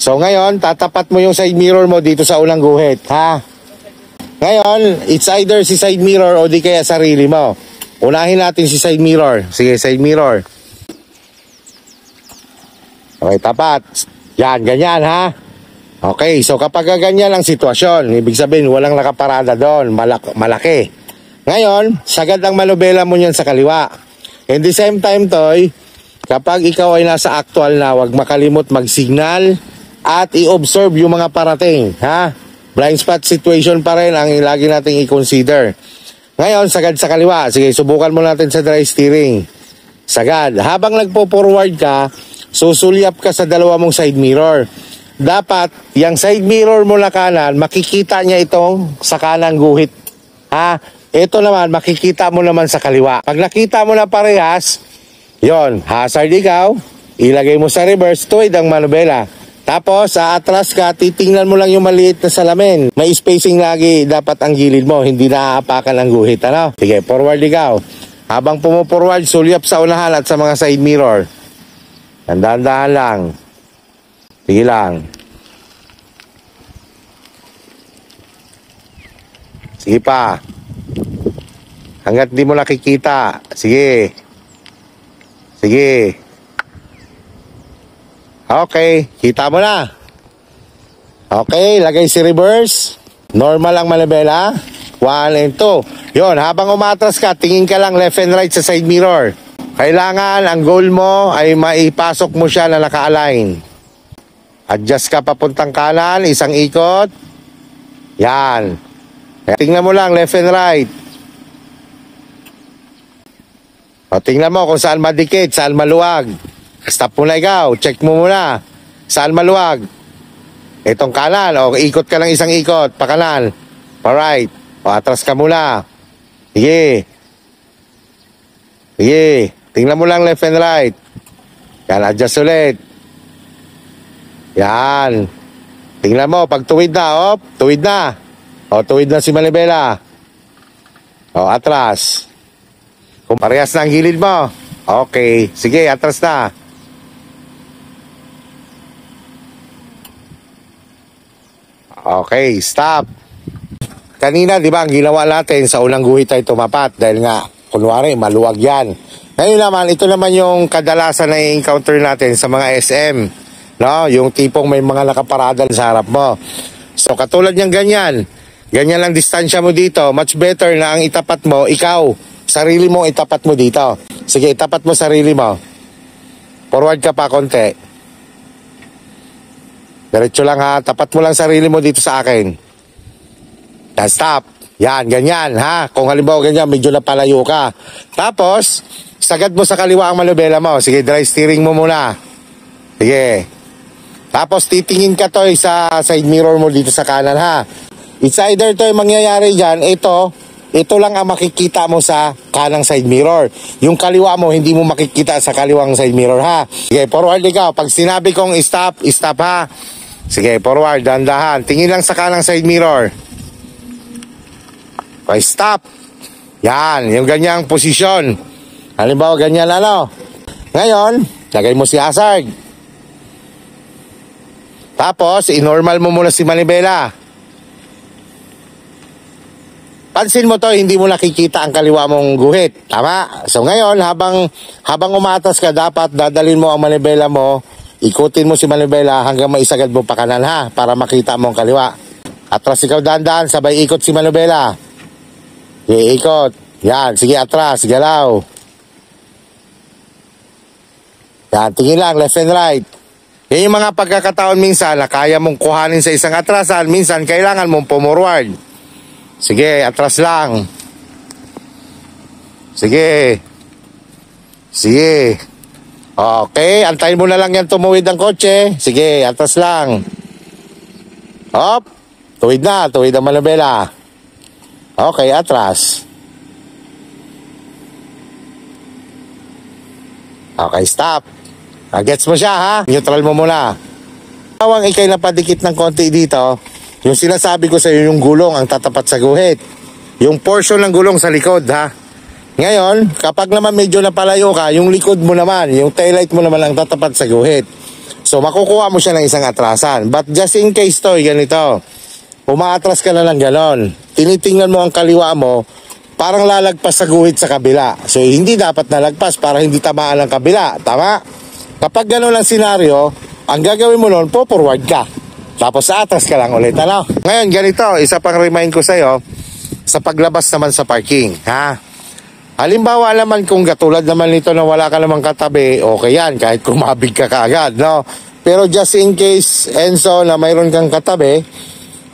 So ngayon, tatapat mo yung side mirror mo dito sa unang guhit, ha? Ngayon, it's either si side mirror o di kaya sarili mo. Unahin natin si side mirror. Sige, side mirror. Okay, tapat. Yan, ganyan, ha? Okay, so kapag ganyan ang sitwasyon, ibig sabihin, walang nakaparada doon, malaki. Ngayon, sagad ang manubela mo niyan sa kaliwa. In the same time, Toy, kapag ikaw ay nasa actual na, huwag makalimot mag-signal at i-observe yung mga parating, ha? Blind spot situation pa rin ang lagi nating i-consider. Ngayon, sagad sa kaliwa. Sige, subukan mo natin sa dry steering. Sagad. Habang nagpo-forward ka, susulyap ka sa dalawa mong side mirror. Dapat, yung side mirror mo na kanan, makikita niya itong sa kanang guhit. Ha? Ito naman, makikita mo naman sa kaliwa. Pag nakita mo na parehas, yon, hazard ikaw, ilagay mo sa reverse, tuwid ang manubela. Tapos, atras ka, titingnan mo lang yung maliit na salamin. May spacing lagi, dapat ang gilid mo, hindi naaapakan ang guhit, ano? Sige, forward ikaw. Habang pumuforward, sulyap sa unahan at sa mga side mirror. Dahan-dahan lang. Sige lang. Sige pa. Hanggat di mo nakikita. Sige. Sige. Okay. Kita mo na. Okay. Lagay si reverse. Normal ang manibela. 1 and 2. Yun. Habang umatras ka, tingin ka lang left and right sa side mirror. Kailangan ang goal mo ay maipasok mo siya na naka-align. Adjust ka papuntang kanan, isang ikot. Yan. Tingnan mo lang, left and right. O, tingnan mo kung saan madikit, saan maluwag. Stop muna ikaw, check mo muna. Saan maluwag? Itong kanan, o ikot ka lang isang ikot, pa kanan. Pa right. O, atras ka muna. Sige. Sige. Tingnan mo lang left and right. Yan, adjust ulit. Yan. Tingnan mo, pag tuwid na, tuwid na. O, tuwid na si manibela. O, atras. Kung parehas na ang gilid mo. Okay. Sige, atras na. Okay, stop. Kanina, di ba, ang ginawa natin sa unang guhit ay tumapat. Dahil nga, kunwari, maluwag yan. Ngayon naman, ito naman yung kadalasan na i-encounter natin sa mga SM. No, yung tipong may mga nakaparada sa harap mo. So katulad niyang ganyan. Ganyan lang distansya mo dito. Much better na ang itapat mo, ikaw. Sarili mo itapat mo dito. Sige, itapat mo sarili mo. Forward ka pa konti. Diretso lang ha. Tapat mo lang sarili mo dito sa akin. Yan, stop. Yan, ganyan ha. Kung halimbawa ganyan, medyo napalayo ka. Tapos, sagad mo sa kaliwa ang manubela mo. Sige, dry steering mo muna. Sige. Tapos titingin ka to sa side mirror mo dito sa kanan ha. It's either to yung mangyayari dyan, ito lang ang makikita mo sa kanang side mirror. Yung kaliwa mo, hindi mo makikita sa kaliwang side mirror ha. Sige, forward ikaw. Pag sinabi kong stop, stop ha. Sige, forward, dahan-dahan. Tingin lang sa kanang side mirror. Okay, stop. Yan, yung ganyang posisyon. Halimbawa, ganyan ano. Ngayon, lagay mo si hazard. Tapos, i-normal mo muna si manibela. Pansin mo to, hindi mo nakikita ang kaliwa mong guhit. Tama? So ngayon, habang umatas ka, dapat dadalhin mo ang manibela mo, ikutin mo si manibela hanggang maisagad mo pa kanan ha, para makita mo ang kaliwa. Atras ikaw dahan-dahan, sabay ikot si manibela. Ikot. Yan, sige atras, galaw. Yan, tingin lang, left and right. Yan yung mga pagkakataon minsan na kaya mong kuhanin sa isang atrasan, minsan kailangan mong pumorward. Sige, atras lang. Sige. Sige. Okay, antayin mo na lang yan tumuwid ang kotse. Sige, atras lang. Hop, tuwid na, tuwid ang manubela. Okay, atras. Okay, stop. Gets mo siya ha? Neutral mo muna. Tawang ikay na padikit ng konti dito. Yung sinasabi ko sa iyo, yung gulong ang tatapat sa guhit. Yung portion ng gulong sa likod ha. Ngayon, kapag naman medyo napalayo ka, yung likod mo naman, yung taillight mo naman ang tatapat sa guhit. So, makukuha mo siya ng isang atrasan. But just in case to, ganito. Umaatras ka na lang ganon. Tinitingnan mo ang kaliwa mo, parang lalagpas sa guhit sa kabila. So, hindi dapat nalagpas para hindi tamaan ang kabila. Tama? Kapag ganon ang senaryo, ang gagawin mo noon, po-forward ka. Tapos atras ka lang ulit, ano? Ngayon, ganito, isa pang remind ko sa'yo, sa paglabas naman sa parking, ha? Halimbawa naman kung katulad naman nito na wala ka namang katabi, okay yan, kahit kumabig ka kaagad, no? Pero just in case, Enzo, na mayroon kang katabi,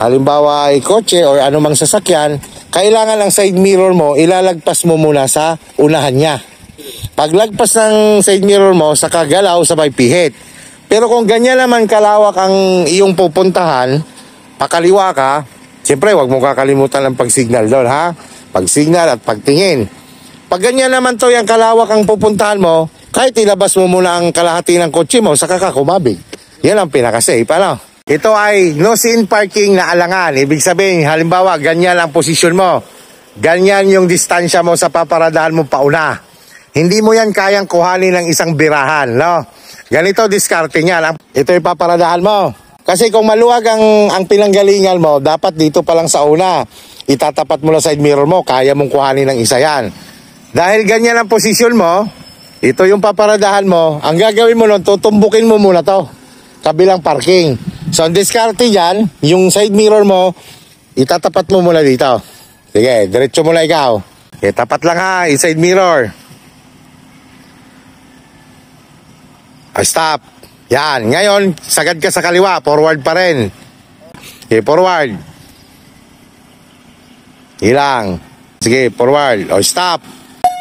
halimbawa ay kotse or anumang sasakyan, kailangan ang side mirror mo, ilalagpas mo muna sa unahan niya. Paglagpas ng side mirror mo, sa kagalaw, sa may pihit. Pero kung ganyan naman kalawak ang iyong pupuntahan, pakaliwa ka, siyempre wag mo kakalimutan ang pag-signal doon, ha? Pag-signal at pagtingin. Pag ganyan naman to yung kalawak ang pupuntahan mo, kahit ilabas mo muna ang kalahati ng kotse mo, saka ka kumabig. Yan ang pinaka-safe, ano? Ito ay no sin parking na alangan. Ibig sabihin, halimbawa, ganyan ang posisyon mo. Ganyan yung distansya mo sa paparadahan mo pauna. Hindi mo yan kayang kuhanin ng isang birahan, no? Ganito diskarte niya. Ito yung paparadahan mo. Kasi kung maluwag ang pinanggalingan mo, dapat dito pa lang sa una. Itatapat mo lang side mirror mo, kaya mong kuhanin ng isa yan. Dahil ganyan ang posisyon mo, ito yung paparadahan mo, ang gagawin mo nun, tutumbukin mo muna to, kabilang parking. So, ang diskarte dyan, yung side mirror mo, itatapat mo muna dito. Sige, diretso mo na ikaw. Okay, tapat lang ha, yung side mirror. Stop. Yan, ngayon, sagad ka sa kaliwa, forward pa rin. Okay, forward. Ilang. Sige, forward. O, stop.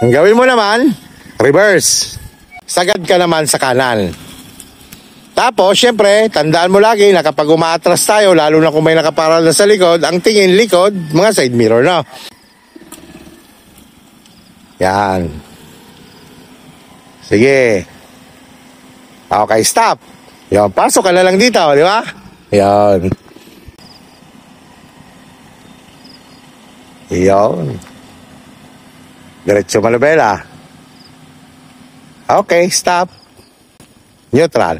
Ang gawin mo naman, reverse. Sagad ka naman sa kanan. Tapos, syempre, tandaan mo lagi na kapag umaatras tayo, lalo na kung may nakaparal na sa likod, ang tingin likod, mga side mirror, no? Yan. Sige. Okay, stop. Yan, pasok ka na lang dito, di ba? Yan. Yan. Diretso Malabela. Okay, stop. Neutral.